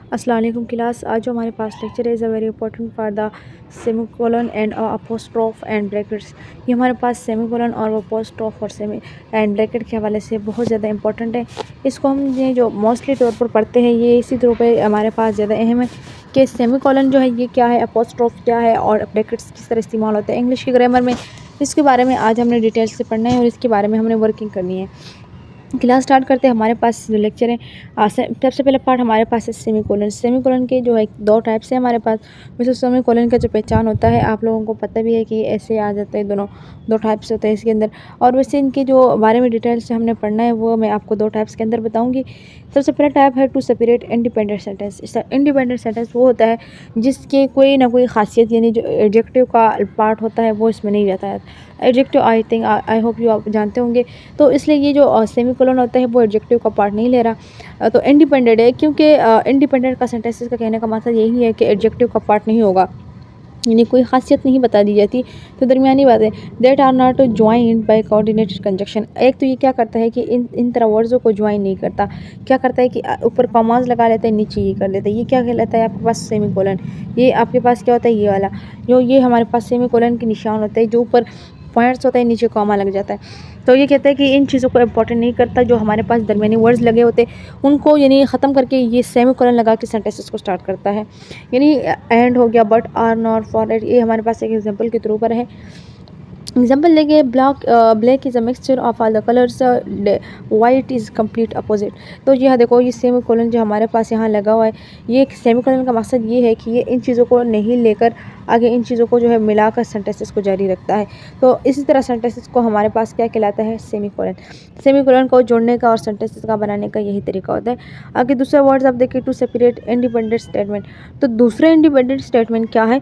अस्सलाम वालेकुम क्लास। आज जो हमारे पास लेक्चर है is a very important for the semicolon and apostrophe and brackets. ये हमारे पास सेमीकोलन और अपोस्ट्रोफ और सेमी एंड ब्रैकेट के हवाले से बहुत ज़्यादा इंपॉर्टेंट है। इसको हम ये जो मोस्टली तौर पर पढ़ते हैं ये इसी तौर पे हमारे पास ज़्यादा अहम है कि सेमीकोलन जो है ये क्या है, अपोस्ट्रोफ क्या है और ब्रैकेट्स किस तरह इस्तेमाल होते हैं इंग्लिश की ग्रामर में। इसके बारे में आज हमने डिटेल से पढ़ना है और इसके बारे में हमने वर्किंग करनी है। क्लास स्टार्ट करते हैं। हमारे पास जो लेक्चर है सबसे पहला पार्ट हमारे पास है सेमीकोलन। सेमीकोलन के जो है दो टाइप्स हैं हमारे पास। वैसे सेमीकोलन का जो पहचान होता है आप लोगों को पता भी है कि ऐसे आ जाते हैं, दोनों दो टाइप्स होते हैं इसके अंदर। और वैसे इनके जो बारे में डिटेल से हमने पढ़ना है वो मैं आपको दो टाइप्स के अंदर बताऊंगी। सबसे पहला टाइप है two separate independent sentence. Independent sentence वो होता है जिसके कोई ना कोई खासियत यानी जो एडजेक्टिव का पार्ट होता है वो इसमें नहीं रहता है। एडजेक्टिव आई होप यू आप जानते होंगे। तो इसलिए ये जो सेमीकोलन होता है वो एडजेक्टिव का पार्ट नहीं ले रहा, तो इंडिपेंडेंट है। क्योंकि इंडिपेंडेंट का सेंटेंसेस का कहने का मतलब यही है कि एडजेक्टिव का पार्ट नहीं होगा, यानी कोई खासियत नहीं बता दी जाती। तो दरमियानी बात है that are not joined by coordinated conjunction. एक तो ये क्या करता है कि इन तरह वर्ड्सों को ज्वाइन नहीं करता, क्या करता है कि ऊपर कॉमास लगा लेता है, नीचे ये कर लेता है। ये क्या कहलाता है आपके पास सेमीकोलन। ये आपके पास क्या होता है ये वाला, जो ये हमारे पास सेमीकोलन के निशान होते हैं, जो ऊपर पॉइंट्स होता है नीचे कॉमा लग जाता है। तो ये कहते हैं कि इन चीज़ों को इंपॉर्टेंट नहीं करता, जो हमारे पास दरमियानी वर्ड्स लगे होते हैं उनको यानी ख़त्म करके ये सेमीकोलन लगा के सेंटेंसेस को स्टार्ट करता है। यानी एंड हो गया, but, or, nor, for, yet. ये हमारे पास एक एग्जांपल के थ्रू पर है। एग्जाम्पल लेंगे, black is a mixture of all the colours, white is complete opposite. तो यहाँ देखो ये सेमीकोलन जो हमारे पास यहाँ लगा हुआ है, ये सेमीकोलन का मकसद ये है कि ये इन चीज़ों को नहीं लेकर आगे इन चीज़ों को जो है मिलाकर सेंटेंसेस को जारी रखता है। तो इसी तरह सेंटेंसेस को हमारे पास क्या कहलाता है, सेमीकोलन। सेमीकोलन को जोड़ने का और सेंटेंसेस का बनाने का यही तरीका होता है। आगे दूसरा वर्ड्स आप देखिए, टू सेपरेट इंडिपेंडेंट स्टेटमेंट। तो दूसरा इंडिपेंडेंट स्टेटमेंट क्या है,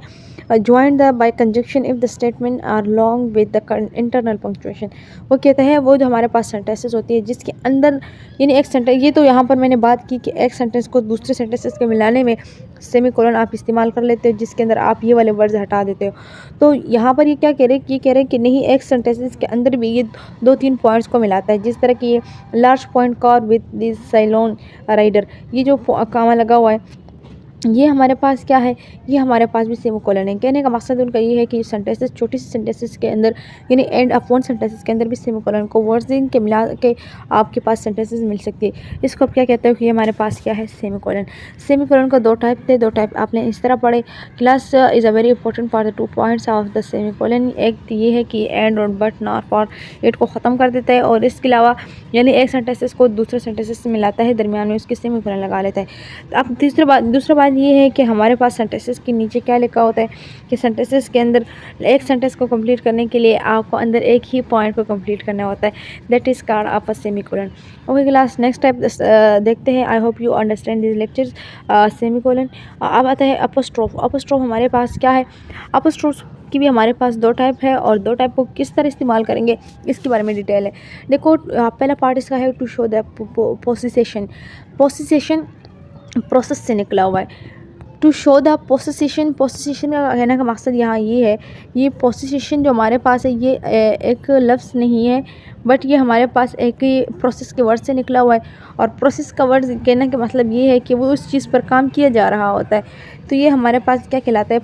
join the by conjunction if the statement are long with the internal punctuation. वो कहते हैं वो जो हमारे पास सेंटेंसेस होती है जिसके अंदर यानी एक सेंटेंस, ये तो यहाँ पर मैंने बात की कि एक सेंटेंस को दूसरे सेंटेंसेस के मिलाने में सेमीकोलन आप इस्तेमाल कर लेते हो, जिसके अंदर आप ये वाले वर्ड्स हटा देते हो। तो यहाँ पर ये क्या कह रहे हैं, ये कह रहे हैं कि नहीं, एक सेंटेंसेस के अंदर भी ये दो तीन पॉइंट्स को मिलाता है। जिस तरह की ये large point car with this Ceylon rider, ये जो कामा लगा हुआ है ये हमारे पास क्या है, ये हमारे पास भी सेमीकोलन है। कहने का मकसद उनका ये है कि सेंटेंसेस, छोटी सी सेंटेंसेस के अंदर यानी एंड ऑफ वन सेंटेंसेस के अंदर भी सेमीकोलन को वर्ड्स के मिला के आपके पास सेंटेंसेस मिल सकती है। इसको आप क्या कहते हो कि ये हमारे पास क्या है, सेमीकोलन। सेमीकोलन का दो टाइप थे, दो टाइप आपने इस तरह पढ़े। Class is a very important for the 2 points of the semicolon. एक तो ये है कि एंड और बट, नॉट, फॉर, इट को ख़त्म कर देता है, और इसके अलावा यानी एक सेंटेंसेस को दूसरे सेंटेंसेस से मिलाता है, दरमियान में उसके सेमीकोलन लगा लेता है। अब दूसरा बात ये है कि हमारे पास सेंटेंसेस के नीचे क्या लिखा होता है कि सेंटेंसेस के अंदर एक सेंटेंस को कंप्लीट करने के लिए आपको अंदर एक ही पॉइंट को कंप्लीट करना होता है, that is called of a semicolon. Okay class, next type देखते हैं। आई hope you understand this lectures. Semicolon. अब आता है अपोस्ट्रोफ। अपोस्ट्रोफ हमारे पास क्या है, अपोस्ट्रोफ की भी हमारे पास दो टाइप है, और दो टाइप को किस तरह इस्तेमाल करेंगे इसके बारे में डिटेल है। देखो पहला पार्ट इसका है to show the position. Position process से निकला हुआ है। To show the position, position का कहने का मकसद यहाँ ये है, ये पोसिशन जो हमारे पास है ये एक लफ्ज़ नहीं है, बट ये हमारे पास एक प्रोसेस के वर्ड से निकला हुआ है। और प्रोसेस का वर्ड कहने का मतलब ये है कि वो उस चीज़ पर काम किया जा रहा होता है। तो ये हमारे पास क्या कहलाता है,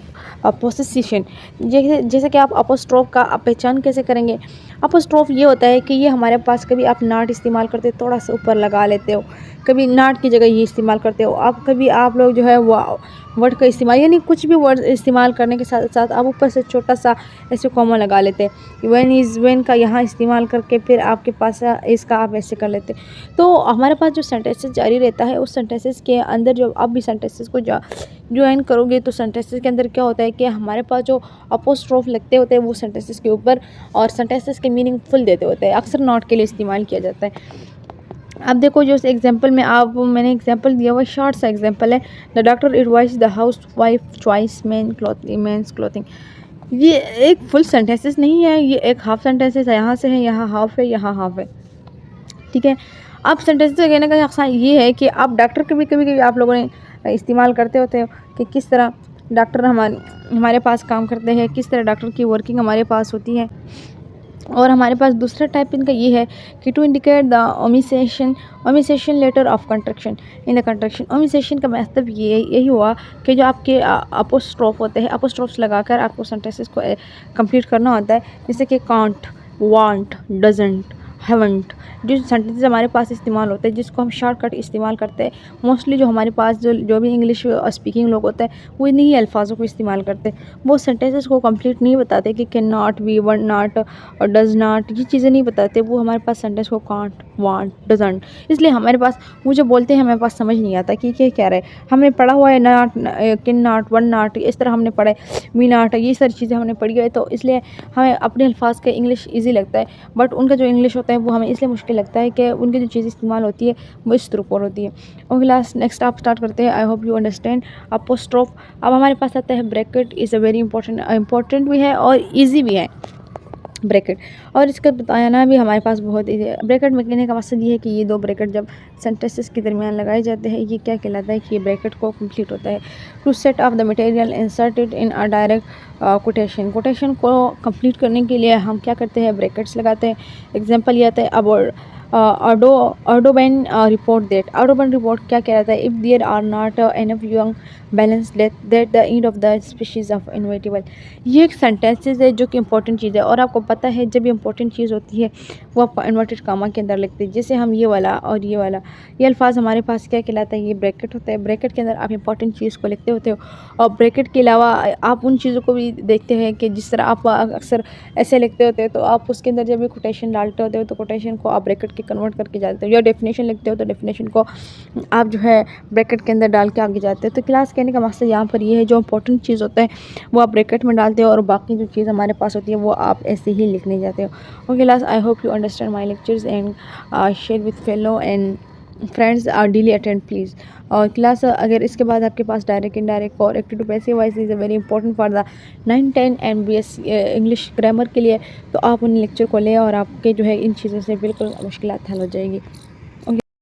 पोसिशन। जैसे कि आप अपोस्ट्रोफ का आप पहचान कैसे करेंगे। अपोस्ट्रोफ ये होता है कि ये हमारे पास कभी आप नॉट इस्तेमाल करते हो, थोड़ा सा ऊपर लगा लेते हो, कभी नॉट की जगह ये इस्तेमाल करते हो आप, कभी आप लोग जो है वो वर्ड का इस्तेमाल यानी कुछ भी वर्ड इस्तेमाल करने के साथ साथ आप ऊपर से छोटा सा ऐसे कॉमा लगा लेते हैं। व्हेन का यहाँ इस्तेमाल करके फिर आपके पास इसका आप ऐसे कर लेते हैं। तो हमारे पास जो सेंटेंसेस जारी रहता है उस सेंटेंसेस के अंदर जो आप भी सेंटेंसेस को ज्वाइन करोगे तो सेंटेंसेस के अंदर क्या होता है कि हमारे पास जो अपोस्ट्रोफ लगते होते हैं वो सेंटेंसेस के ऊपर और सेंटेंसेस के मीनिंगफुल देते होते हैं, अक्सर नॉट के लिए इस्तेमाल किया जाता है। अब देखो जो एग्जांपल में मैंने एग्जांपल दिया हुआ शॉर्ट सा एग्जांपल है, the doctor advise the housewife choice men's clothing. ये एक फुल सेंटेंसेस नहीं है, ये एक हाफ सेंटेंसेस है, यहाँ से है, यहाँ हाफ है, यहाँ हाफ है, ठीक है। अब सेंटेंसेस कहने का अक्सर ये है कि आप डॉक्टर कभी आप लोगों ने इस्तेमाल करते होते हो कि किस तरह डॉक्टर हमारे पास काम करते हैं, किस तरह डॉक्टर की वर्किंग हमारे पास होती है। और हमारे पास दूसरा टाइप इनका ये है कि to indicate the omission letter of contraction in the contraction. Omission का मतलब यही हुआ कि जो आपके अपोस्ट्रोफ होते हैं, अपोस्ट्रोफ्स लगाकर आपको सेंटेंसेस को कंप्लीट करना होता है, जैसे कि कांट, वांट, डजंट, हैवंट। जो सेंटेंसेस हमारे पास इस्तेमाल होते हैं जिसको हम शॉर्टकट इस्तेमाल करते हैं, मोस्टली जो हमारे पास जो भी इंग्लिश स्पीकिंग लोग होते हैं वो इन्हीं अल्फाजों को इस्तेमाल करते हैं। वो सेंटेंसेस को कंप्लीट नहीं बताते कि can not, we won not और डज नॉट, ये चीज़ें नहीं बताते। वो हमारे पास सेंटेंस को कांट, वांट, डजंट, इसलिए हमारे पास वो जो बोलते हैं हमारे पास समझ नहीं आता कि क्या कह रहे हैं। हमने पढ़ा हुआ है not, can not, one not, इस तरह हमने पढ़ा है, वी नॉट, ये सारी चीज़ें हमने पढ़ी है, तो इसलिए हमें अपने अल्फाज का इंग्लिश ईजी लगता है। बट उनका जो इंग्लिश होता है वो हमें इसलिए मुश्किल लगता है कि उनकी जो चीज़ इस्तेमाल होती है वो इस तरह पर होती है। ओके क्लास, नेक्स्ट आप स्टार्ट करते हैं। आई होप यू अंडरस्टैंड अपोस्ट्रोफ। अब हमारे पास आता है bracket. Is a very important भी है और ईजी भी है ब्रैकेट, और इसका बताना भी हमारे पास बहुत ईजी है। ब्रैकेट में कहने का मकसद ये है कि ये दो ब्रैकेट जब सेंटेंसेस के दरमियान लगाए जाते हैं, ये क्या कहलाता है कि ये ब्रैकेट को कंप्लीट होता है। To set off the material inserted in a direct quotation को कंप्लीट करने के लिए हम क्या करते हैं, ब्रैकेट्स लगाते हैं। एग्जांपल ये आता है about Audubon report that. Audubon report क्या कह रहा था, if there are not enough young balance that the end of the species of inevitable. ये एक सेंटेंसेस है जो कि इंपॉर्टेंट चीज़ है, और आपको पता है जब इंपॉर्टेंट चीज़ होती है वो आपको इन्वर्टेड कामा के अंदर लिखते हैं। जैसे हम ये वाला और ये वाला, ये अल्फाज हमारे पास क्या कहलाता है, ये ब्रैकेट होता है। ब्रैकेट के अंदर आप इंपॉर्टेंट चीज़ को लिखते होते हो, और ब्रैकेट के अलावा आप उन चीज़ों को भी देखते हैं कि जिस तरह आप अक्सर ऐसे लिखते होते हो, तो आप उसके अंदर जब भी कोटेशन डालते होते हो तो कोटेशन को आप ब्रैकेट के कन्वर्ट करके जाते हो, या डेफिनेशन लिखते हो तो डेफिनेशन को आप जो है ब्रैकेट के अंदर डाल के आगे जाते हो। तो क्लास कहने का मकसद यहाँ पर ये है, जो इंपॉर्टेंट चीज़ होता है वो आप ब्रैकेट में डालते हो, और बाकी जो चीज़ हमारे पास होती है वो आप ऐसे ही लिखने जाते हो। Okay class, I hope you understand my lectures and share with fellow and friends or daily attend please. और क्लास अगर इसके बाद आपके पास डायरेक्ट इनडायरेक्ट और active to passive voice is very important for the 9, 10 and BS English grammar के लिए, तो आप उन लेक्चर को लें और आपके जो है इन चीज़ों से बिल्कुल मुश्किलात हल हो जाएगी।